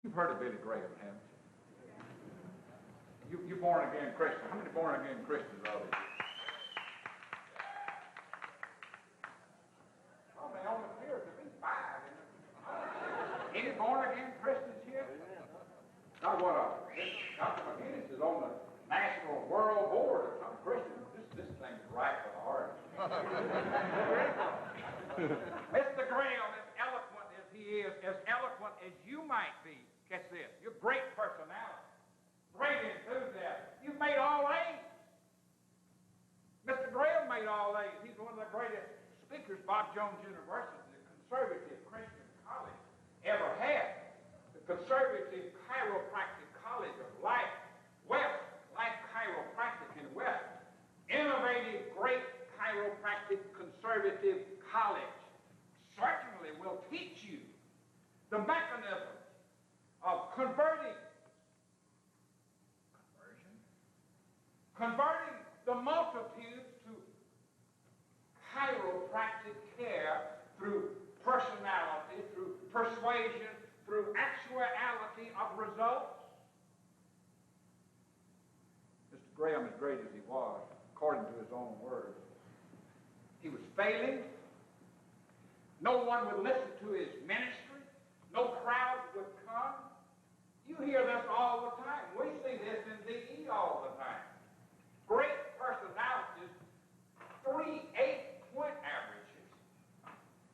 You've heard of Billy Graham, haven't you? You born again Christian. How many born again Christians are there? Oh, they only appear to be 5. Any born again Christians here? Now what? Dr. McGinnis is on the National World Board of some Christians. This thing's right for the heart. Mr. Graham, as eloquent as he is, as eloquent as you might be, catch this, your great personality, great enthusiasm, you've made all A's. Mr. Graham made all A's. He's one of the greatest speakers Bob Jones University, the conservative Christian college, ever had. The conservative chiropractic college of Life West, Life Chiropractic in West, innovative, great chiropractic conservative college, certainly will teach you the mechanism of converting the multitudes to chiropractic care through personality, through persuasion, through actuality of results. Mr. Graham, as great as he was, according to his own words, he was failing. No one would listen to his ministry. No crowds would come. You hear this all the time. We see this in DE all the time. Great personalities, 3 8-point averages,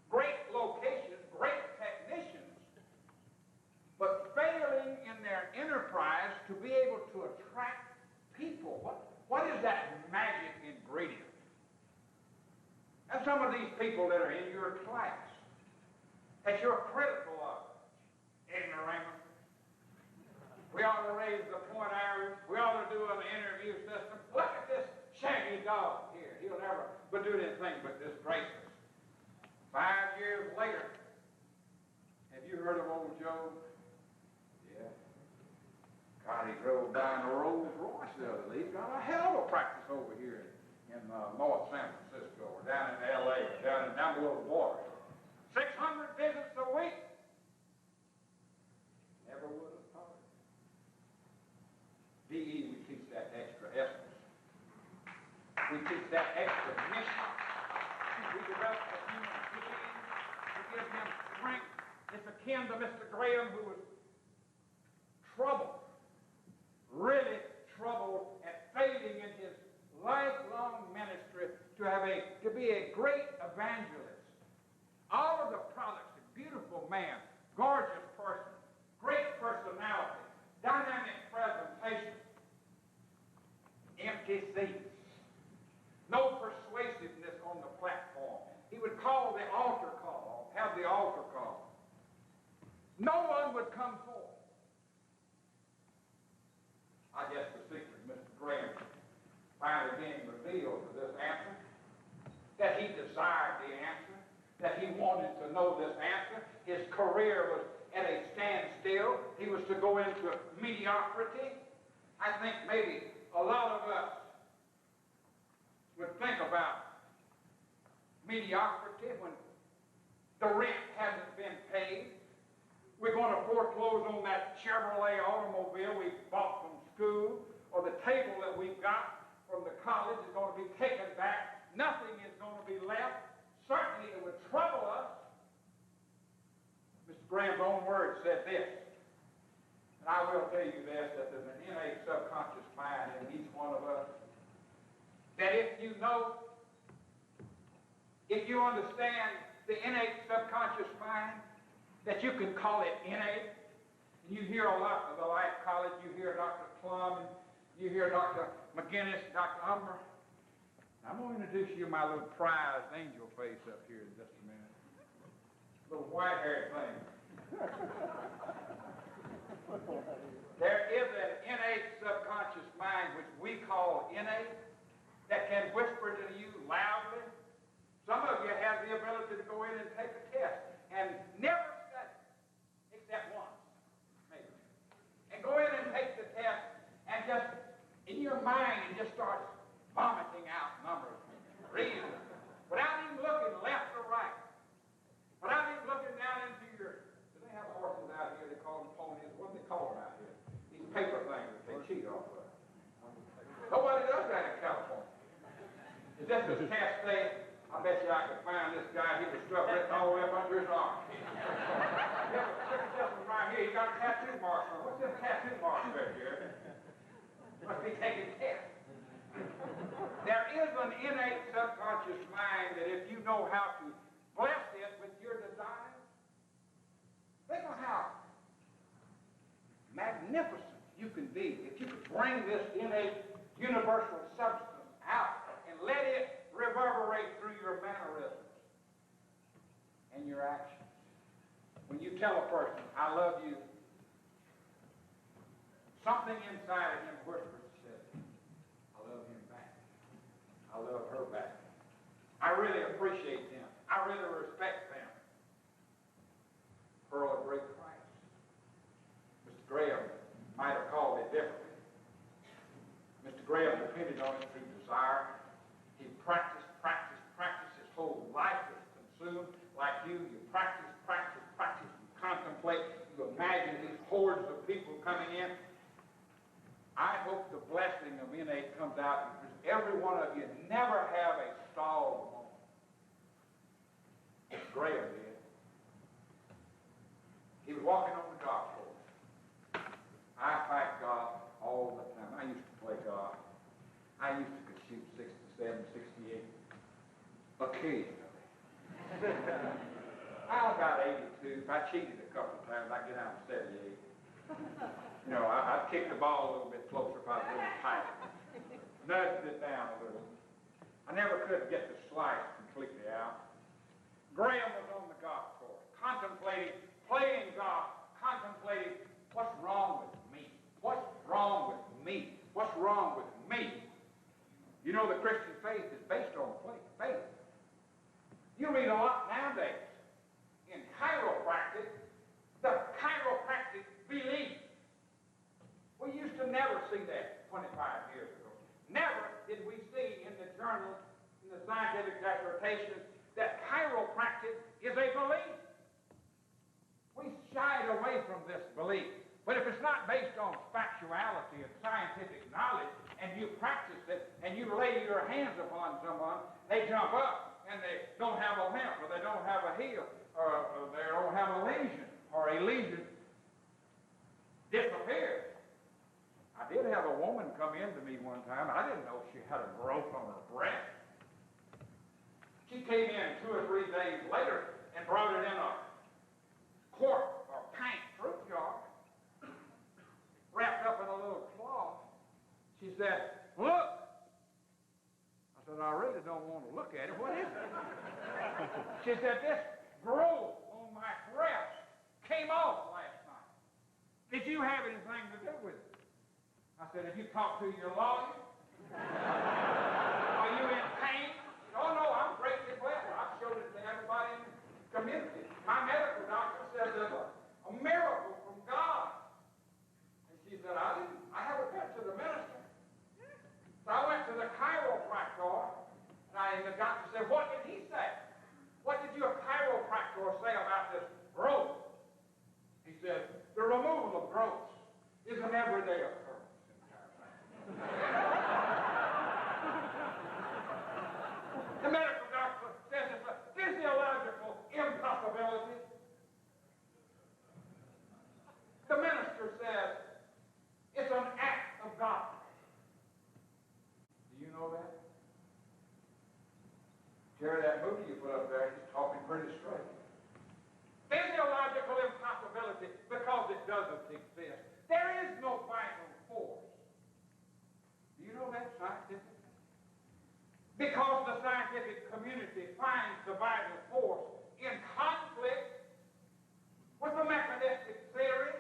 great locations, great technicians, but failing in their enterprise to be able to attract people. What is that magic ingredient? And some of these people that are in your class that you're critical of, ignoramus. We ought to raise the point average. We ought to do an interview system. Look at this shaggy dog here. He'll never do anything but disgrace us. 5 years later, have you heard of old Joe? Yeah. God, he drove down the Rolls Royce the other day. He's got a hell of a practice over here in North San Francisco, or down in L.A., or down below the water. 600 visits a week. Never would have thought it. DE, we teach that extra essence. We teach that extra mission. We develop the human being. We give him strength. It's akin to Mr. Graham, who was troubled, really troubled at failing in his lifelong ministry to be a great evangelist. All of the products, a beautiful man, gorgeous person, great personality, dynamic presentation, empty seats, no persuasiveness on the platform. He would call the altar call, have the altar call. No one would come forth. I guess the secret, Mr. Graham, finally being revealed to this answer, that he desired the answer, that he wanted to know this answer. His career was at a standstill. He was to go into mediocrity. I think maybe a lot of us would think about mediocrity when the rent hasn't been paid. We're going to foreclose on that Chevrolet automobile we bought from school, or the table that we got from the college is going to be taken back. Nothing is going to be left. Certainly it would trouble us. Mr. Graham's own words said this, and I will tell you this, that there's an innate subconscious mind in each one of us, that if you understand the innate subconscious mind, that you can call it innate. And you hear a lot of the Life College, you hear Dr. Plum, and you hear Dr. McGinnis, Dr. Umber. I'm going to introduce you my little prized angel face up here in just a minute. Little white-haired thing. There is an innate subconscious mind, which we call innate, that can whisper to you loudly. Some of you have the ability to go in and take a test and never study, except once, maybe. And go in and take the test and just, in your mind, and just start vomiting out numbers, reasons, without even looking left or right, without even looking down into your, do they have horses out here, they call them ponies, call them out here? These paper things that they cheat off of. Nobody does that in California. Is that the cat thing? I bet you I could find this guy. He was stuff written all the way up under his arm. Yeah, but check this one right here. He got a tattoo mark on. What's them tattoo marks right here? Must be taking tests. There is an innate subconscious mind that if you know how to bless it with your desires, think of how magnificent you can be if you could bring this innate universal substance out and let it reverberate through your mannerisms and your actions. When you tell a person, I love you, something inside of him whispers, says, I love him back. I love her back. I really appreciate them. I really respect them. Pearl of great price. Mr. Graham might have called it differently. Mr. Graham depended on it through desire. He practiced. His whole life was consumed like you. You practice. You contemplate. You imagine these hordes of people coming in. I hope the blessing of innate comes out because every one of you never have a stalled moment. Mr. Graham did. He was walking on the golf course. I fight golf all the time. I used to play golf. I used to could shoot 67, 68. Occasionally. I about 82. If I cheated a couple of times, I'd get out to 78. You know, I'd kick the ball a little bit closer if I was a little tight. Nudged it down a little. I never could get the slice completely out. Graham was on the golf course, contemplating, playing golf, contemplating, what's wrong with me? What's wrong with me? What's wrong with me? You know, the Christian faith is based on faith. You read a lot nowadays in chiropractic, the chiropractic belief. We used to never see that 25 years ago. Never did we see in the journals, in the scientific dissertations, that chiropractic is a belief. We shied away from this belief. But if it's not based on factuality and scientific knowledge, and you practice it, and you lay your hands upon someone, they jump up, and they don't have a limp, or they don't have a heel, or they don't have a lesion, or a lesion disappears. I did have a woman come in to me one time. I didn't know she had a growth on her breast. She came in 2 or 3 days later and brought it in a quart or pint fruit jar, wrapped up in a little cloth. She said, look. I said, I really don't want to look at it. What is it? She said, this growth on my breast came off last night. Did you have anything to do with it? I said, have you talked to your lawyer? Are you in pain? Oh, no, I'm greatly blessed. I've showed it to everybody in the community. My medical doctor said there's a miracle from God. And she said, I haven't been to the minister. So I went to the chiropractor, and the doctor said, what did he say? What did your chiropractor say about this growth? He said, the removal of growths is an everyday occurrence in chiropractic. The medical doctor says it's a physiological impossibility. The minister says it's an act of God. Do you know that? Jerry, that movie you put up there, he's talking pretty straight. Physiological impossibility because it doesn't exist. There is no vital force. Do you know that scientifically? Because the scientific community finds the vital force in conflict with the mechanistic theory.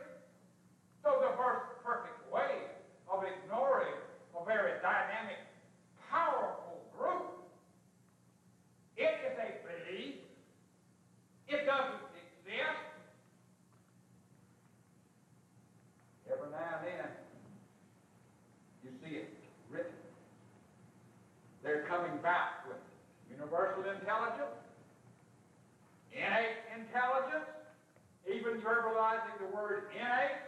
So the first perfect way of ignoring a very dynamic, powerful group, it is a belief. It doesn't exist. Every now and then, you see it written. They're coming back with universal intelligence, innate intelligence, even verbalizing the word innate,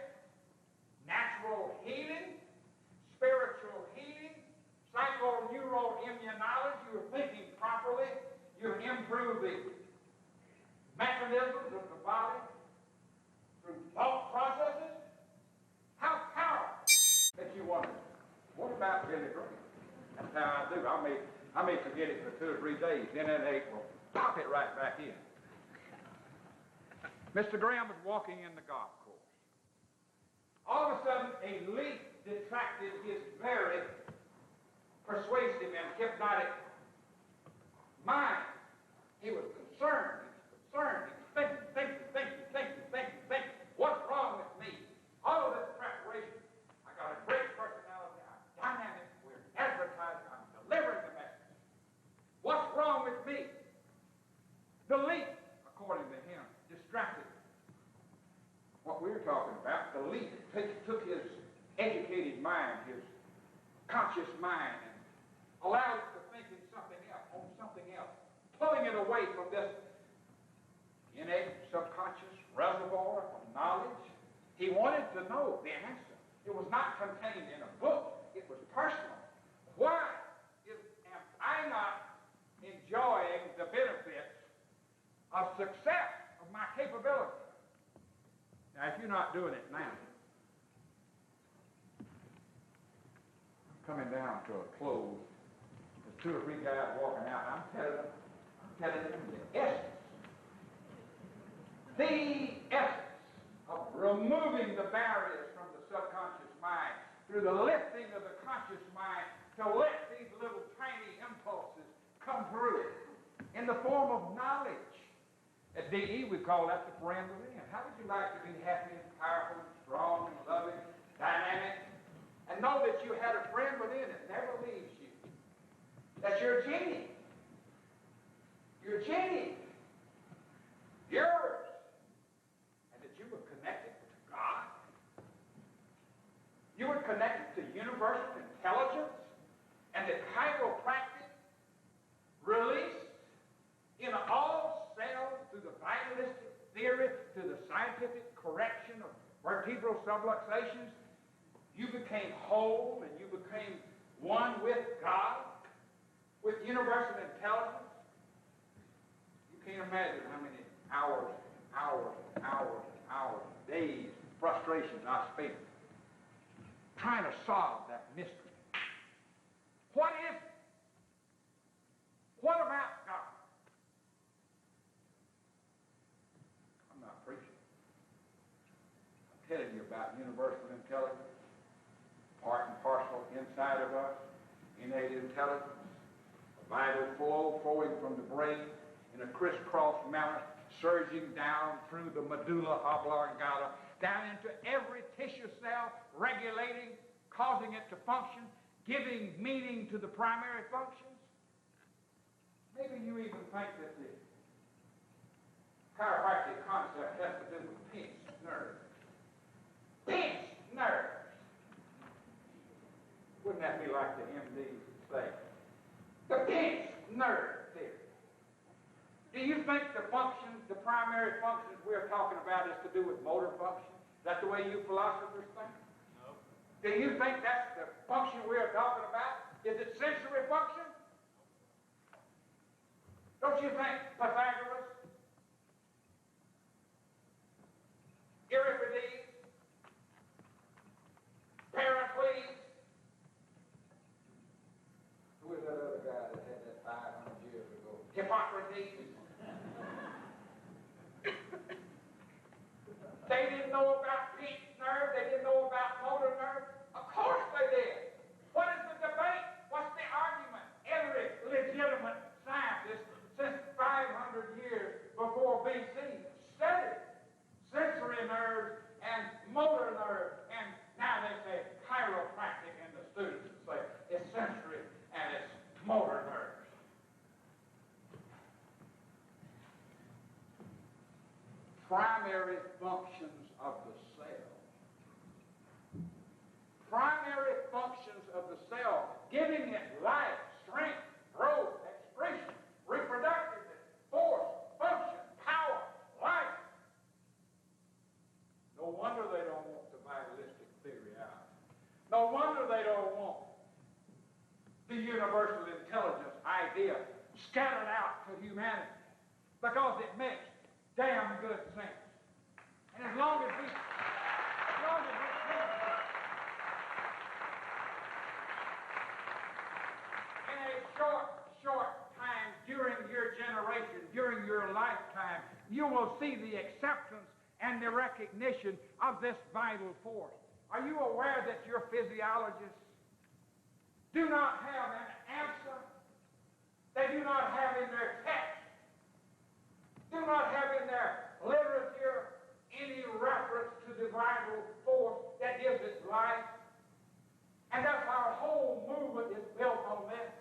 you're thinking properly, you improve the mechanisms of the body through thought processes. How powerful that you wonder, what about Billy Graham? That's how I do. I may forget it for 2 or 3 days, then in April, pop it right back in. Mr. Graham was walking in the golf course. All of a sudden, a leaf detracted his very persuasive and hypnotic mind. He was concerned. He was thinking. What's wrong with me? All of this preparation. I got a great personality. I'm dynamic. We're advertising. I'm delivering the message. What's wrong with me? The leaf, according to him, distracted. What we're talking about, the leaf took his educated mind, his conscious mind, and allowed it to think in something else, on something else, pulling it away from this innate subconscious reservoir of knowledge. He wanted to know the answer. It was not contained in a book. It was personal. Why am I not enjoying the benefits of success, of my capability? Now, if you're not doing it now, I'm coming down to a close. There's 2 or 3 guys walking out. I'm telling them the essence of removing the barriers from the subconscious mind through the lifting of the conscious mind to let these little tiny impulses come through in the form of knowledge. At DE, we call that the friend within. How would you like to be happy and powerful, and strong and loving, dynamic, and know that you had a friend within that never leaves you? That you're a genie. You're a genie. Yours. And that you were connected to God. You were connected to universal intelligence, and that chiropractic released in all cells through the vitalistic theory, through the scientific correction of vertebral subluxations, you became whole and you became one with God, with universal intelligence. You can't imagine how many hours, days, frustrations I spent trying to solve that mystery. What is it? What about God? I'm not preaching. I'm telling you about universal intelligence, part and parcel inside of us, innate intelligence, a vital flow flowing from the brain in a crisscross manner, surging down through the medulla oblongata, down into every tissue cell, regulating, causing it to function, giving meaning to the primary functions. Maybe you even think that the chiropractic concept has to do with pinched nerves. Pinched nerves! Wouldn't that be like the MDs say? The pinched nerve theory. Do you think the functions, the primary functions we're talking about is to do with motor function? Is that the way you philosophers think? No. Do you think that's the function we're talking about? Is it sensory function? Don't you think Pythagoras, Euripides, Pericles, who was that other guy that had that 500 years ago? Hippocrates. They didn't know about pinched nerve. They didn't know about motor nerve. Of course they did. What is the debate? What's the argument? Every legitimate scientist since 500 years before BC studied sensory nerves and motor nerves, and now they say chiropractic, and the students say it's sensory and it's motor nerves. Primary functions of the cell. Primary functions of the cell, giving it life, strength, growth, expression, reproductiveness, force, function, power, life. No wonder they don't want the vitalistic theory out. No wonder they don't want the universal intelligence idea scattered out to humanity because it makes damn good sense. And as long as we in a short time during your generation, during your lifetime, you will see the acceptance and the recognition of this vital force. Are you aware that your physiologists do not have an answer? They do not have in their text, do not have in their literature any reference to the vital force that gives it life. And that's our whole movement is built on this.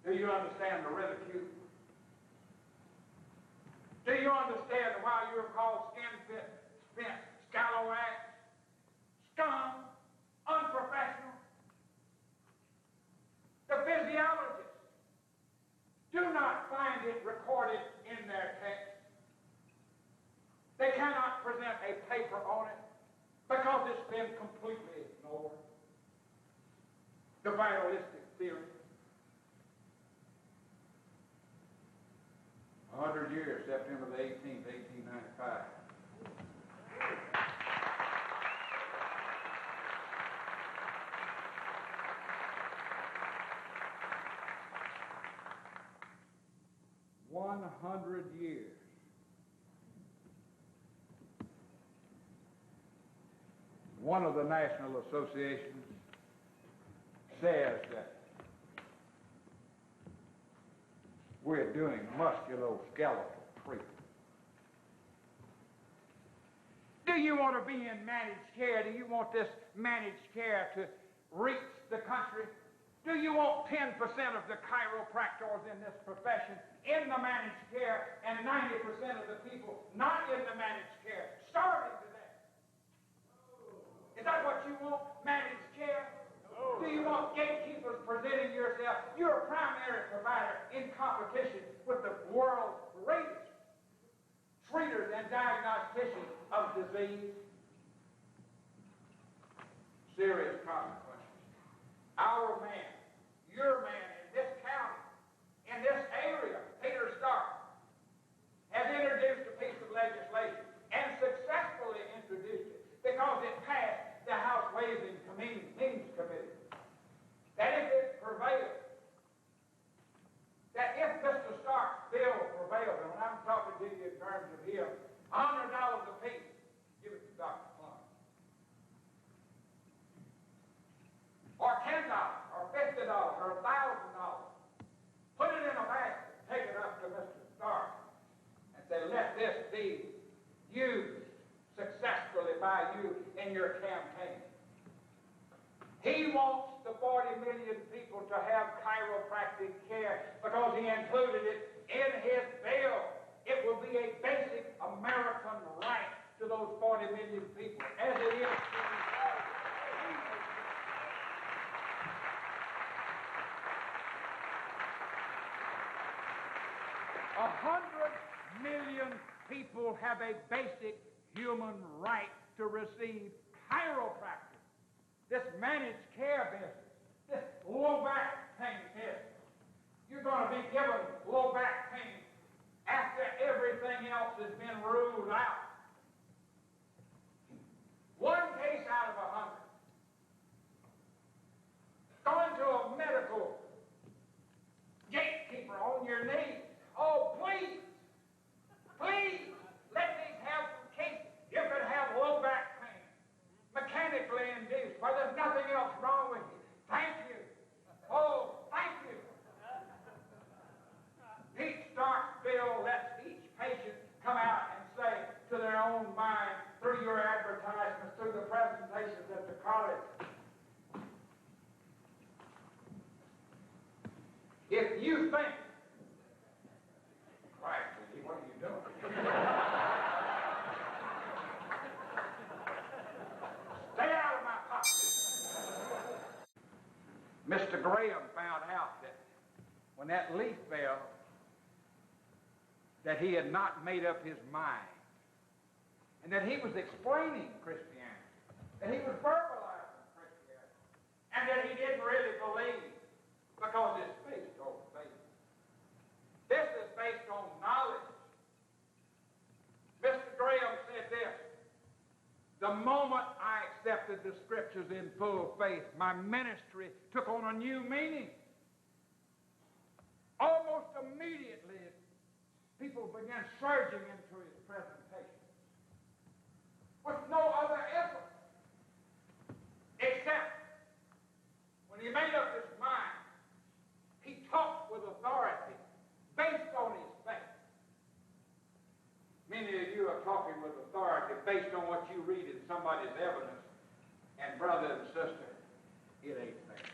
Do you understand the ridicule? Do you understand why you're called skin-fit, spent, scalawags, scum, unprofessional? The physiologists do not find it recorded in their text. They cannot present a paper on it because it's been completely ignored. The vitalistic theory. 100 years, September the 18th, 1895. $100. One of the national associations says that we're doing musculoskeletal treatment. Do you want to be in managed care? Do you want this managed care to reach the country? Do you want 10% of the chiropractors in this profession in the managed care and 90% of the people not in the managed care starving to death? Is that what you want, managed care? Do you want gatekeepers presenting yourself, your primary provider, in competition with the world's greatest treaters and diagnosticians of disease? Serious consequences. Our man, your man in this county, in this area, Peter Stark, has introduced a piece of legislation and successfully introduced it because it passed the House Ways and Means Committee. That if it prevails, that if Mr. Stark's bill prevails, and when I'm talking to you in terms of him, $100 a piece, give it to Dr. Plum. Or $10, or $50, or $1,000. Put it in a basket, take it up to Mr. Stark, and say, let this be used successfully by you in your campaign. He wants the 40 million people to have chiropractic care because he included it in his bill. It will be a basic American right to those 40 million people, as it is to the 100 million people have a basic human right to receive chiropractic. This managed care business, this low back pain business. You're going to be given low back pain after everything else has been ruled out. One case out of 100. Going to a medical gatekeeper on your knees. Oh, please, please, let me have some cases. You could have low back pain, mechanically induced, where there's nothing else wrong with you. Thank you. Oh, thank you. Pete Stark's bill lets each patient come out and say to their own mind, through your advertisements, through the presentations at the college, if you think, Christ, what are you doing? Stay out of my pocket. Mr. Graham found out that when that leaf fell, that he had not made up his mind, and that he was explaining Christianity, that he was verbalizing Christianity, and that he didn't really believe because it's based on faith. This is based on knowledge. Mr. Graham said this: the moment I accepted the Scriptures in full faith, my ministry took on a new meaning. Almost immediately, people began surging into his presentation with no other effort except when he made up his mind, he talked with authority based on his faith. Many of you are talking with authority based on what you read in somebody's evidence, and brother and sister, it ain't faith.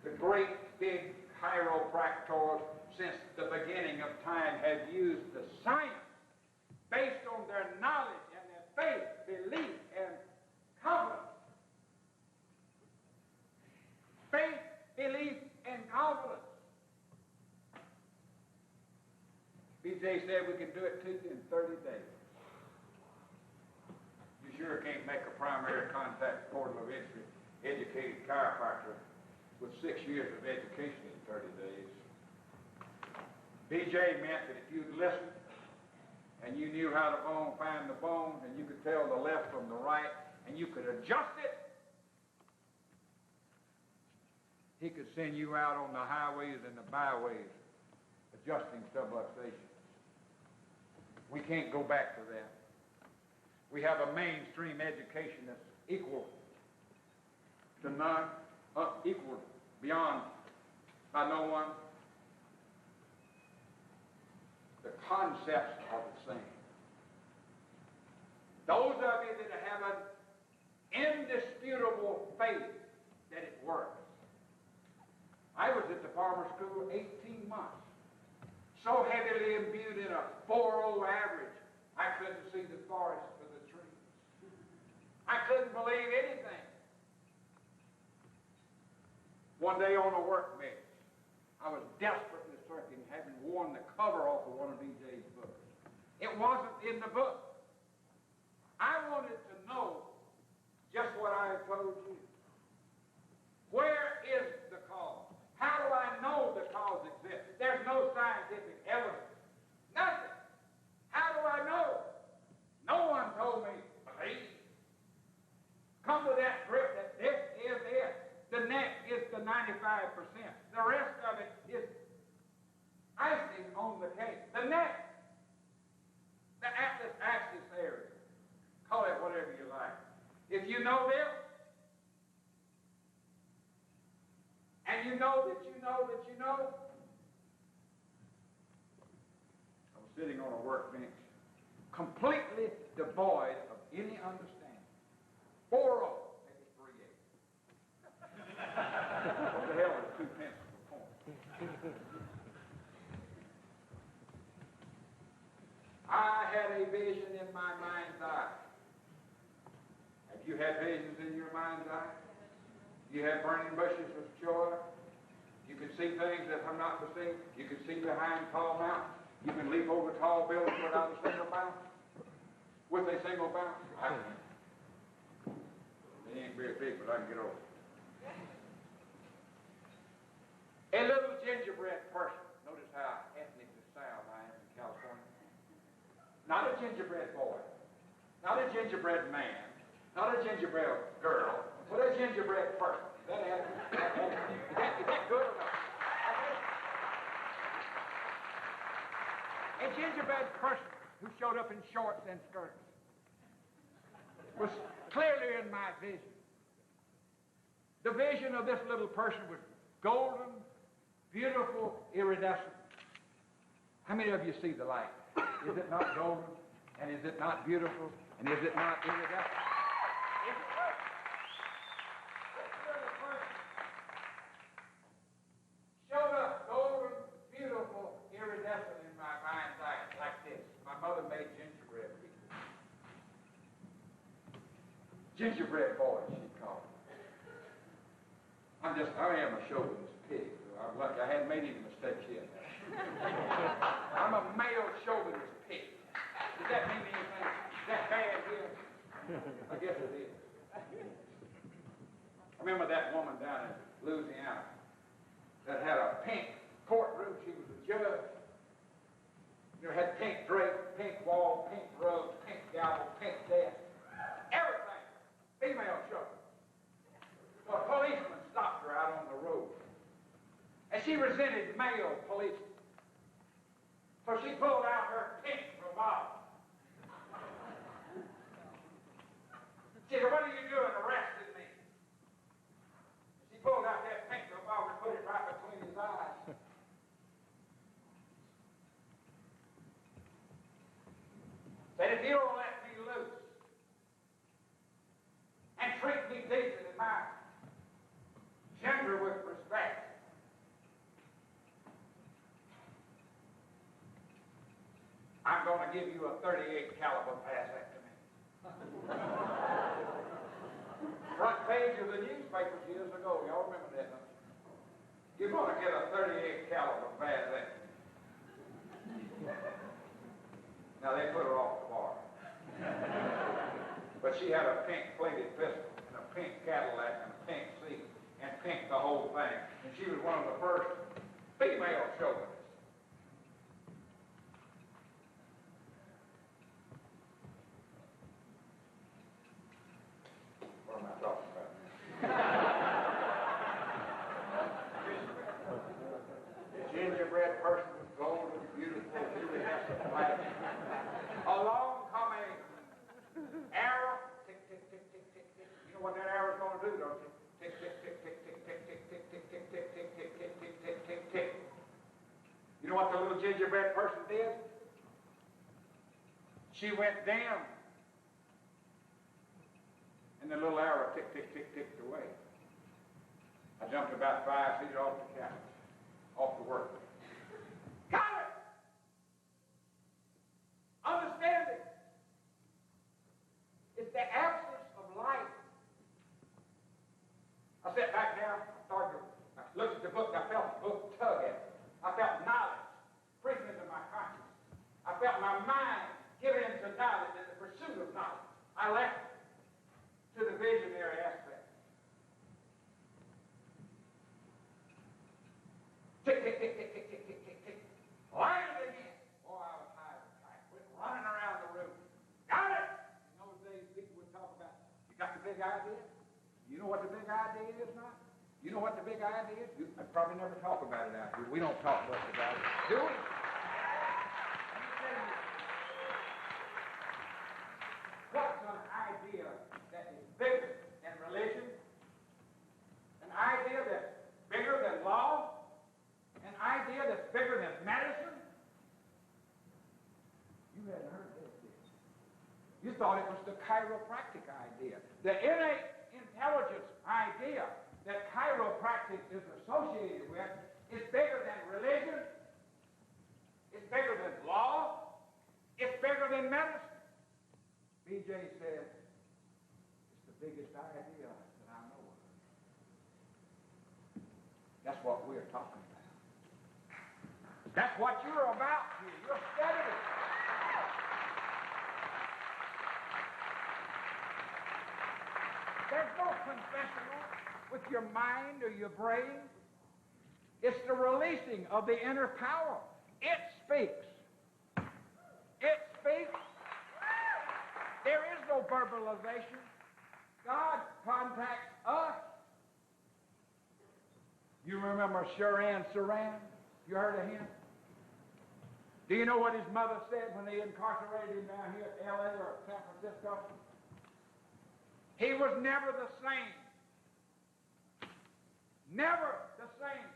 The great big chiropractors since the beginning of time have used the science based on their knowledge and their faith, belief, and confidence. Faith, belief, and confidence. BJ said we can do it to you in 30 days. You sure can't make a primary contact portal of entry educated chiropractor with 6 years of education in 30 days. BJ meant that if you'd listened and you knew how to find the bone, and you could tell the left from the right, and you could adjust it, he could send you out on the highways and the byways adjusting subluxation. We can't go back to that. We have a mainstream education that's equal to none, equal beyond by no one. The concepts are the same. Those of you that have an indisputable faith that it works. I was at the farmer school 18 months, so heavily imbued in a 4.0 average, I couldn't see the forest for the trees. I couldn't believe anything. One day on a work bench, I was desperately searching, having worn the cover off of one of BJ's books. It wasn't in the book. I wanted to know just what I have told you. Where is the cause? How do I know the cause exists? There's no scientific evidence. Nothing. How do I know? No one told me, believe. Come to that grip that this is it. The neck is the 95%. The rest of it is icing on the cake. The neck, the atlas axis area. Call it whatever you like. If you know this, and you know that you know that you know, I was sitting on a workbench, completely devoid of any understanding. 4.0, maybe 3.8. What the hell is 2 tenths of a point? I had a vision in my mind's eye. Have you had visions in your mind's eye? You have burning bushes of joy. You can see things that have not been seen. You can see behind tall mountains. You can leap over tall buildings without a single bounce. With a single bounce. I can. They ain't very big, but I can get over. A little gingerbread person. Notice how ethnically sound I am in California. Not a gingerbread boy. Not a gingerbread man. Not a gingerbread girl. But a gingerbread person. Is that good or not? A gingerbread person who showed up in shorts and skirts was clearly in my vision. The vision of this little person was golden, beautiful, iridescent. How many of you see the light? Is it not golden? And is it not beautiful? And is it not iridescent? Is it perfect? This little person showed up golden, beautiful, iridescent in my mind's eye like this. My mother made gingerbread people. Gingerbread boy, she called me. I am a chauvinist pig. So I'm lucky. I hadn't made any mistakes yet. I'm a male chauvinist pig. Does that mean anything? Is that bad here? I guess it is. remember that woman down in Louisiana that had a pink courtroom. She was a judge. You know, had pink drapes, pink walls, pink rugs, pink gavel, pink desk, everything. Female chauffeur. Well, a policeman stopped her out on the road. And she resented male policemen. So she pulled out her pink revolver. She said, "What are you doing arresting me?" She pulled out that pink revolver and put it right between his eyes. Said, "If you don't let me loose and treat me decent in my gender with respect, I'm going to give you a .38 caliber vasectomy." Front page of the newspapers years ago. Y'all remember that, don't you? You're going to get a .38 caliber vasectomy. Now, they put her off the bar. But she had a pink plated pistol and a pink Cadillac and a pink seat and pink the whole thing. And she was one of the first female chauvinists. What am I talking about? The gingerbread person was golden, beautiful, Julie Hester Black. Along come a arrow, tick, tick, tick, tick, tick, tick. You know what that arrow's going to do, don't you? Tick, tick, tick, tick, tick, tick, tick, tick, tick, tick, tick, tick, tick, tick, tick, tick, tick, tick. You know what the little gingerbread person did? She went down. And the little arrow tick, tick, tick, ticked away. I jumped about 5 feet off the couch, off the workbench. Got it! Understanding is the absence of light. I sat back down, I looked at the book, I felt the book tug at me. I felt knowledge creeping into my consciousness. I felt my mind given into knowledge in the pursuit of knowledge. I left to the visionary aspect. Tick, tick, tick, tick, tick, tick, tick, tick, tick. Landed again. Boy, I was high as a kite. Went running around the room. Got it! In those days, people would talk about, you got the big idea? You know what the big idea is now? You know what the big idea is? I probably never talk about it out here. We don't talk much about it. Do we? Let me tell you. What's an idea that is bigger than religion? An idea that's bigger than law? An idea that's bigger than medicine? You hadn't heard this, did you? You thought it was the chiropractic idea. The innate intelligence idea that chiropractic is associated with is bigger than religion. It's bigger than law. It's bigger than medicine. B.J. said, it's the biggest idea that I know of. That's what we're talking about. That's what you're about here. You're studying it. There's no confessional with your mind or your brain. It's the releasing of the inner power. It speaks. It speaks. There is no verbalization. God contacts us. You remember Sharan Saran? You heard of him? Do you know what his mother said when they incarcerated him down here at L.A. or San Francisco? He was never the same. Never the same.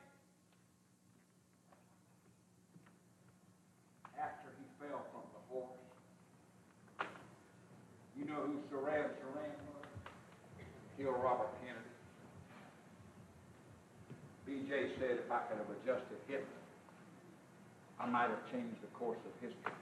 After he fell from the horse. You know who Saran was? Killed Robert Kennedy. B.J. said if I could have adjusted Hitler, I might have changed the course of history.